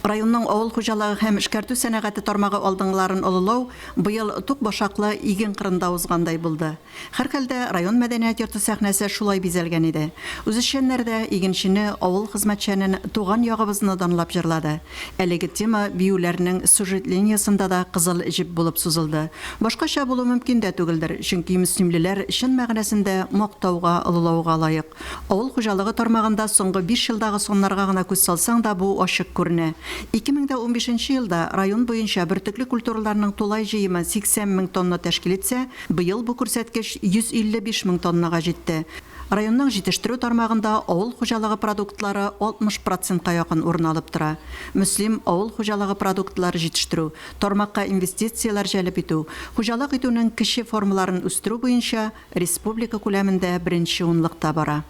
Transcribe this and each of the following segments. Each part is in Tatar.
Районның авыл хуҗалыгы һәм эшкәртү сәнәгате тармагы алдыңларын олылау быел тук башаклы иген кырында узгандай булды. Һәрхәлдә район мәдәният йорты сәхнәсе шулай бизәлгән иде. Үзешчәннәр дә игенчене, авыл хезмәтчәнен туган ягыбызны данлап җырлады. Әлеге тема биюләрнең сюжет линиясында да кызыл җип булып сузылды. Башкача булу мөмкин дә түгелдер, чөнки мөслимлеләр чын мәгънәсендә мактауга, олылауга лаек. Авыл хуҗалыгы тармагында соңгы 5 елдагы соннарга гына күз салсаң да бу ачык күренә. 2015 елда район буенча бөртекле культураларның тулай җыемы 80 мең тонна тәшкил итсә, быел бу күрсәткеч 155 мең тоннага җитте. Районның җитештерү тармагында авыл хуҗалыгы продуктлары 60%-ка якын урын алып тора. Мөслим авыл хуҗалыгы продуктлары җитештерү, тармакка инвестицияләр җәлеп итү, хуҗалык итүнең кече формаларын үстерү буенча республика күләмендә беренче унлыкта бара.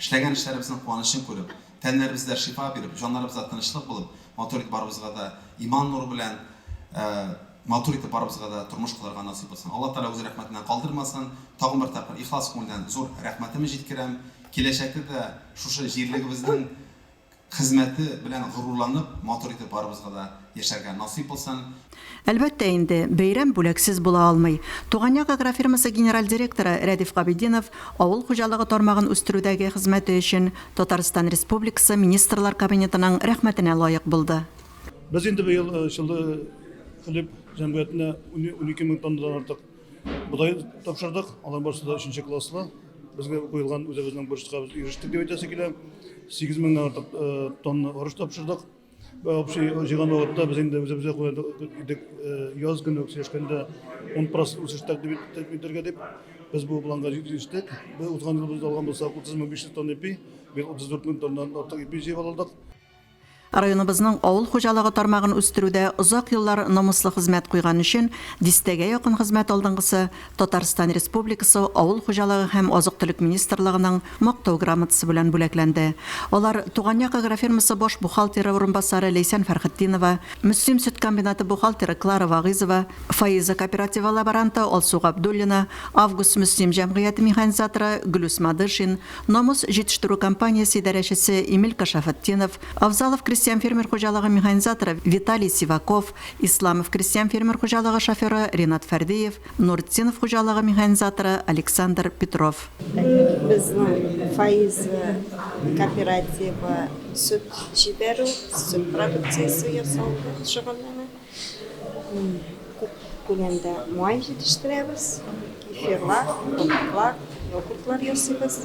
Эшләгән эшләребезнең куанычын күреп, тәннәребездә шифа биреп, җаннарыбызда тынычлык булып, матур итеп барыбызга да иман нуры белән матур итеп барыбызга да тормыш кылырга насыйп булсын. Алла Таала үз рәхмәтеннән калдырмасын. Тагын бер тапкыр ихлас күңелдән зур рәхмәтемне җиткерәм. Киләчәктә дә шушы җирлегебезнең хезмәте белән горурланып, матур итеп барыбызга да яшәргә насыйп булсын. Әлбәттә инде, бәйрәм бүләксез була алмый. Туганъяк агрофирмасы генераль директоры Рәдиф Габидинов авыл хуҗалыгы тармагын үстерүдәге хезмәте өчен Татарстан Республикасы министрлар кабинетының рәхмәтенә лаек булды. Без инде быел хлеб җәмгыятенә 12 мең тоннадан артык будай тапшырдык. Алар барысы да 3нче класслы. Безгә куелган үзебезнең бурычка ирештек дип әйтәсе килә. 8 меңнән артык тонна арыш тапшырдык. Общий җыйган вакытта без инде үзебезгә куйдык яз көне үсешкәндә 10% үсеш тәкъдим итәргә дип без бу планга җиттек. Без узган ел без алган булсак 30,500 тонна ипи, быел 34 мең тоннадан артык ипи җыйып алдык. Районыбызның авыл хуҗалыгы тармагын үстерүдә озак еллар намуслы хезмәт куйган өчен дистәгә якын хезмәт алдынгысы Татарстан Республикасы авыл хуҗалыгы һәм азык-төлек министрлыгының мактау грамотасы белән бүләкләнде. Алар Туганъяк агрофирмасы баш бухгалтеры урынбасары Лейсан Фәрхетдинова, Мөслим сөт комбинаты бухгалтеры Клара Вагызова, Фаиза кооперативы лаборанты Алсу Габдуллина, Август Мөслим җәмгыяте механизаторы Гөлүс Мадышин, Намус җитештерү компаниясе идарәчесе Эмиль Кашафетдинов, Авзалов крестьян фермер хуҗалыгы механизаторы Виталий Сиваков, Исламов крестьян фермер хуҗалыгы шоферы Ринат Фәрдиев, Нуртдинов хуҗалыгы механизаторы Александр Петров. Безнең Фаиз кооперативы сөт җибәрү, сөт продукциясе ясауга шөгыльләнә. Күп күләмдә май җитештерәбез, кефирлар, йогуртлар ясыйбыз.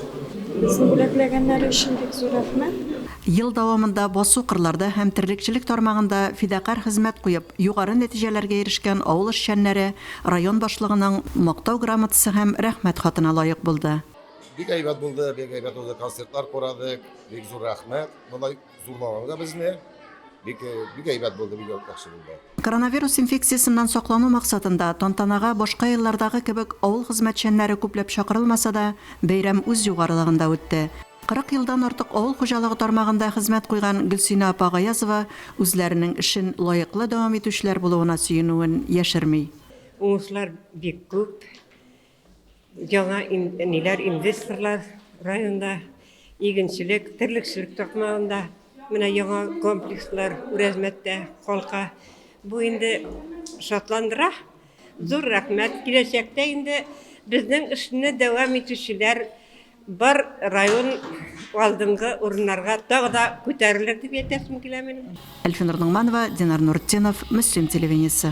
Безне бүләкләгәннәр өчен бик зур рәхмәт. Ел дәвамында басу кырларда һәм терлекчелек тармагында фидакар хезмәт куеп, югары нәтиҗәләргә ирешкән авыл эшчәннәре район башлыгының мактау грамотасы һәм рәхмәт хатына лаек булды. Бик әйбәт булды, бик әйбәт булды, концертлар курадык, бик зур рәхмәт. Мондай зурлаганга безне бик әйбәт булды, бик яхшы булды. Коронавирус инфекциясыннан саклану максатында тантанага башка еллардагы кебек авыл хезмәтчәннәре күпләп чакырылмаса да, бәйрәм үз югарылыгында үтте. 40 елдан артык авыл хуҗалыгы тармагында хезмәт куйган Гөлсинә апа Гаязова үзләренең эшен лаеклы дәвам итүчеләр булуына сөенүен яшерми. Уңышлар бик күп. Яңа инвесторлар районда, игенчелек, терлекчелек тармагында менә яңа комплекслар үрәзмәттә калка. Бу инде шатландыра. Зур рәхмәт. Киләчәктә инде безнең эшне дәвам итүчеләр бар район алдынгы урыннарга тагы да күтәрелер дип әйтәсем килә минем. Әлфинур Нугманова, Динар Нуртдинов, Мөслим телевидениесе.